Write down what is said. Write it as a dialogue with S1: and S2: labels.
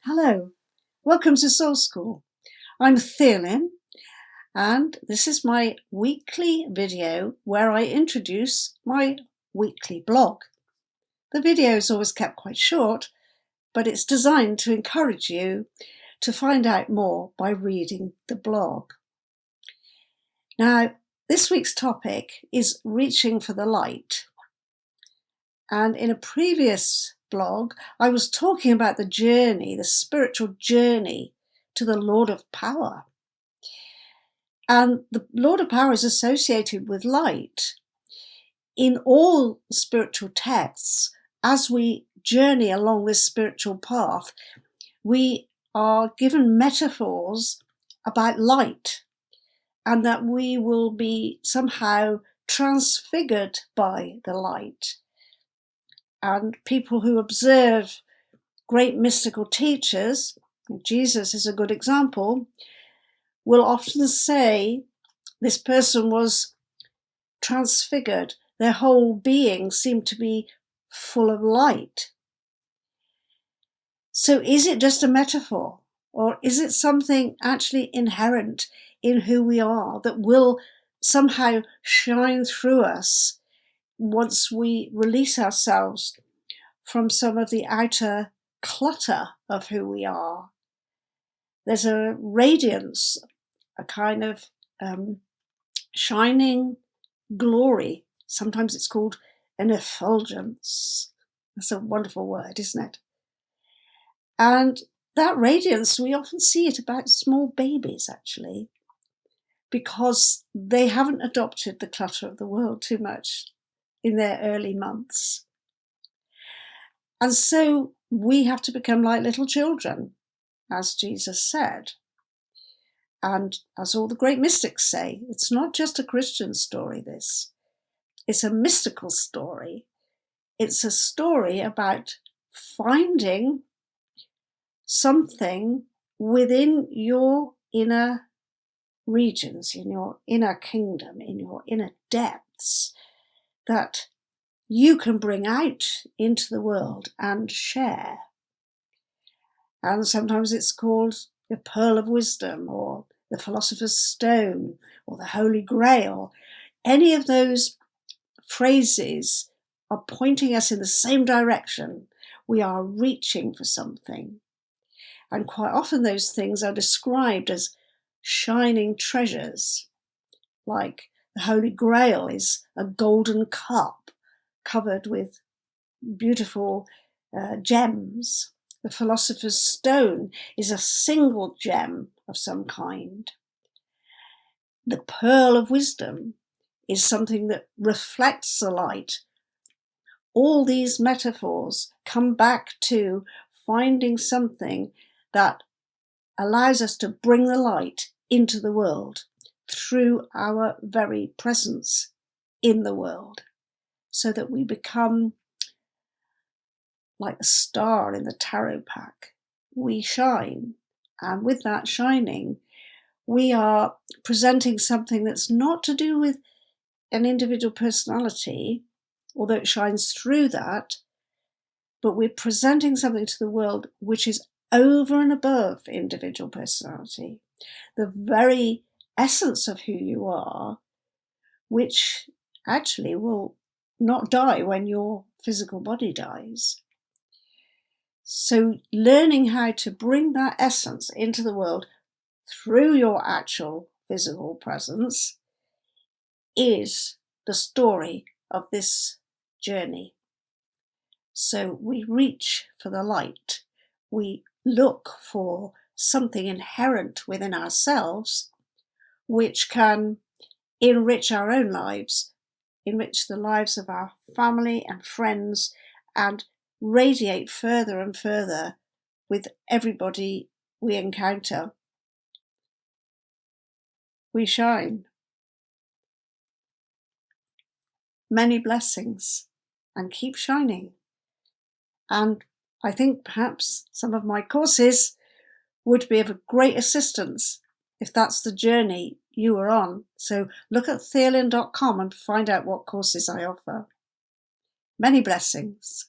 S1: Hello, welcome to SoulSchool. I'm Theolyn, and this is my weekly video where I introduce my weekly blog. The video is always kept quite short, but it's designed to encourage you to find out more by reading the blog. Now, this week's topic is reaching for the light. And in a previous blog, I was talking about the journey, the spiritual journey to the Lord of Power. And the Lord of Power is associated with light. In all spiritual texts, as we journey along this spiritual path, we are given metaphors about light and that we will be somehow transfigured by the light. And people who observe great mystical teachers, Jesus is a good example, will often say this person was transfigured. Their whole being seemed to be full of light. So is it just a metaphor, or is it something actually inherent in who we are that will somehow shine through us once we release ourselves from some of the outer clutter of who we are? There's a radiance, a kind of shining glory. Sometimes it's called an effulgence. That's a wonderful word, isn't it? And that radiance, we often see it about small babies, actually, because they haven't adopted the clutter of the world too much in their early months. And so we have to become like little children, as Jesus said. And as all the great mystics say, it's not just a Christian story, this. It's a mystical story. It's a story about finding something within your inner regions, in your inner kingdom, in your inner depths, that you can bring out into the world and share. And sometimes it's called the pearl of wisdom, or the philosopher's stone, or the Holy Grail. Any of those phrases are pointing us in the same direction. We are reaching for something. And quite often those things are described as shining treasures. Like the Holy Grail is a golden cup covered with beautiful gems. The philosopher's stone is a single gem of some kind. The pearl of wisdom is something that reflects the light. All these metaphors come back to finding something that allows us to bring the light into the world through our very presence in the world, so that we become like the star in the tarot pack. We shine, and with that shining, we are presenting something that's not to do with an individual personality, although it shines through that, but we're presenting something to the world which is over and above individual personality, the very essence of who you are, which actually will not die when your physical body dies. So learning how to bring that essence into the world through your actual physical presence is the story of this journey. So we reach for the light. We look for something inherent within ourselves which can enrich our own lives, enrich the lives of our family and friends, and radiate further and further with everybody we encounter. We shine. Many blessings, and keep shining. And I think perhaps some of my courses would be of a great assistance if that's the journey you are on. So look at theolyn.com and find out what courses I offer. Many blessings.